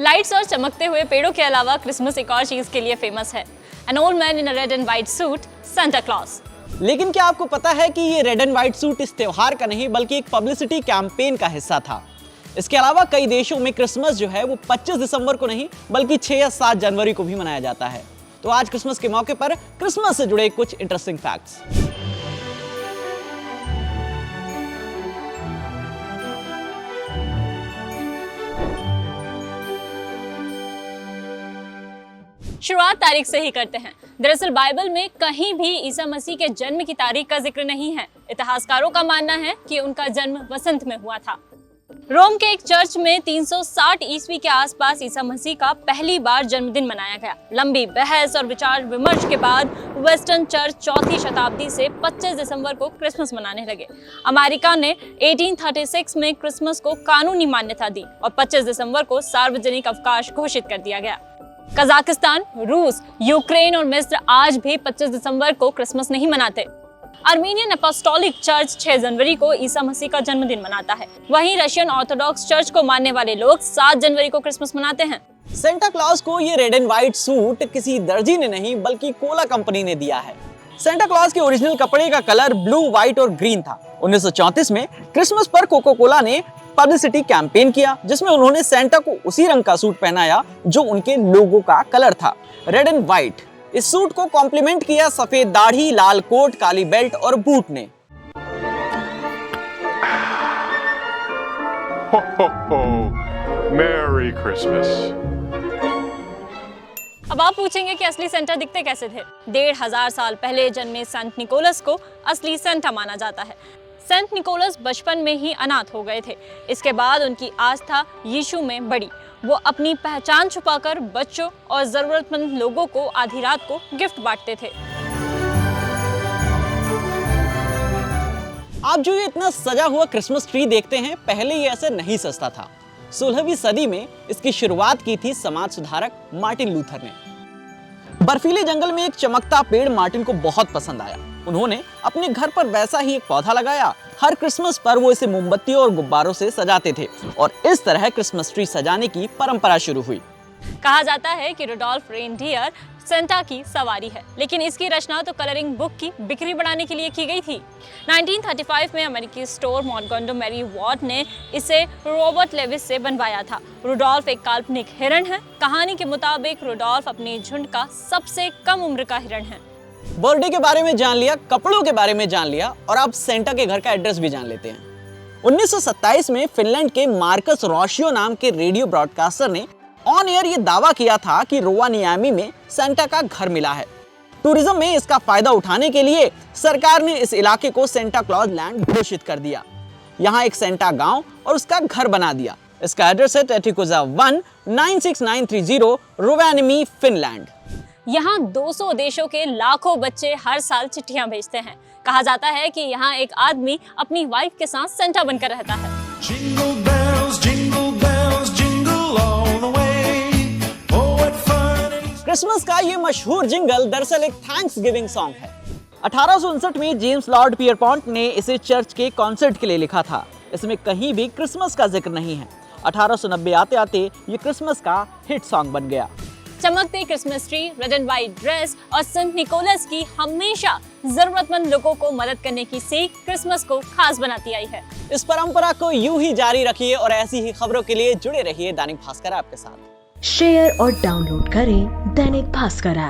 Lights और चमकते हुए पेड़ों के अलावा क्रिसमस एक और चीज के लिए फेमस है, an old man in a red and white suit, Santa Claus. लेकिन क्या आपको पता है कि ये रेड एंड व्हाइट सूट इस त्योहार का नहीं बल्कि एक पब्लिसिटी कैंपेन का हिस्सा था। इसके अलावा कई देशों में क्रिसमस जो है वो 25 दिसंबर को नहीं बल्कि 6 या 7 जनवरी को भी मनाया जाता है। तो आज क्रिसमस के मौके पर क्रिसमस से जुड़े कुछ इंटरेस्टिंग फैक्ट्स। शुरुआत तारीख से ही करते हैं। दरअसल बाइबल में कहीं भी ईसा मसीह के जन्म की तारीख का जिक्र नहीं है। इतिहासकारों का मानना है कि उनका जन्म वसंत में हुआ था। रोम के एक चर्च में 360 ईस्वी के आसपास ईसा मसीह का पहली बार जन्मदिन मनाया गया। लंबी बहस और विचार विमर्श के बाद वेस्टर्न चर्च चौथी शताब्दी से 25 दिसंबर को क्रिसमस मनाने लगे। अमेरिका ने 1836 में क्रिसमस को कानूनी मान्यता दी और 25 दिसंबर को सार्वजनिक अवकाश घोषित कर दिया गया। कजाकिस्तान, रूस, यूक्रेन और मिस्र आज भी 25 दिसंबर को क्रिसमस नहीं मनाते। आर्मेनियन अपोस्टोलिक चर्च 6 जनवरी को ईसा मसीह का जन्मदिन मनाता है। वहीं रशियन ऑर्थोडॉक्स चर्च को मानने वाले लोग 7 जनवरी को क्रिसमस मनाते हैं। सेंटा क्लॉज को ये रेड एंड व्हाइट सूट किसी दर्जी ने नहीं बल्कि कोला कंपनी ने दिया है। सेंटा क्लॉज के ओरिजिनल कपड़े का कलर ब्लू, व्हाइट और ग्रीन था। 1934 में क्रिसमस पर कोका कोला ने पब्लिसिटी कैंपेन किया जिसमें उन्होंने सेंटा को उसी रंग का सूट पहनाया जो उनके लोगो का कलर था, रेड एंड व्हाइट। इस सूट को कॉम्प्लीमेंट किया सफेद दाढ़ी, लाल कोट, काली बेल्ट और बूट ने। Merry Christmas. अब आप पूछेंगे कि असली सेंटा दिखते कैसे थे। 1500 साल पहले जन्मे सेंट निकोलस को असली सेंटा माना जाता है। सेंट निकोलस बचपन में ही अनाथ हो गए थे। इसके बाद उनकी आस्था यीशु में बढ़ी। वो अपनी पहचान छुपाकर बच्चों और जरूरतमंद लोगों को आधी रात को गिफ्ट बांटते थे। आप जो ये इतना सजा हुआ क्रिसमस ट्री देखते हैं, पहले ये ऐसे नहीं सजता था। 16वीं सदी में इसकी शुरुआत की थी समाज सुधारक मार्टिन लूथर ने। बर्फीले जंगल में एक चमकता पेड़ मार्टिन को बहुत पसंद आया। उन्होंने अपने घर पर वैसा ही एक पौधा लगाया। हर क्रिसमस पर वो इसे मोमबत्तियों और गुब्बारों से सजाते थे और इस तरह क्रिसमस ट्री सजाने की परंपरा शुरू हुई। कहा जाता है कि रुडोल्फ रेनडियर सेंटा की सवारी है, लेकिन इसकी रचना तो कलरिंग बुक की बिक्री बढ़ाने के लिए की गई थी। 1935 में अमेरिकी स्टोर मॉन्टगोमेरी वॉर्ड ने इसे रॉबर्ट लेविस से बनवाया था। रुडोल्फ एक काल्पनिक हिरण है। कहानी के मुताबिक रुडोल्फ अपने झुंड का सबसे कम उम्र का हिरण है। बर्थडे के बारे में जान लिया, कपड़ों के बारे में जान लिया और आप सेंटा के घर का एड्रेस भी जान लेते हैं। 1927 में फिनलैंड के मार्कस रोशियो नाम के रेडियो ब्रॉडकास्टर ने ऑन एयर ये दावा किया था कि रोवानियामी में सेंटा का घर मिला है। टूरिज्म में इसका फायदा उठाने के लिए सरकार ने इस इलाके को सेंटा क्लॉज लैंड घोषित कर दिया। यहाँ एक सेंटा गांव और उसका घर बना दिया। इसका एड्रेस है टेटिकोजा 1 96930 रोवानिमी, फिनलैंड। यहाँ 200 देशों के लाखों बच्चे हर साल चिट्ठियां भेजते हैं। कहा जाता है कि यहाँ एक आदमी अपनी वाइफ के साथ सेंटा बनकर रहता है। Jingle bells, jingle bells, jingle all the way. Oh, what fun it is. Christmas का ये मशहूर जिंगल दरअसल एक थैंक्स गिविंग सॉन्ग है। 1859 में जेम्स लॉर्ड पियरपॉन्ट ने इसे चर्च के कॉन्सर्ट के लिए लिखा था। इसमें कहीं भी क्रिसमस का जिक्र नहीं है। 1890 आते आते ये क्रिसमस का हिट सॉन्ग बन गया। चमकते Christmas tree, red and white dress और सेंट निकोलस की हमेशा जरूरतमंद लोगों को मदद करने की सीख क्रिसमस को खास बनाती आई है। इस परंपरा को यूं ही जारी रखिए और ऐसी ही खबरों के लिए जुड़े रहिए दैनिक भास्कर ऐप के साथ। शेयर और डाउनलोड करें दैनिक भास्कर ऐप।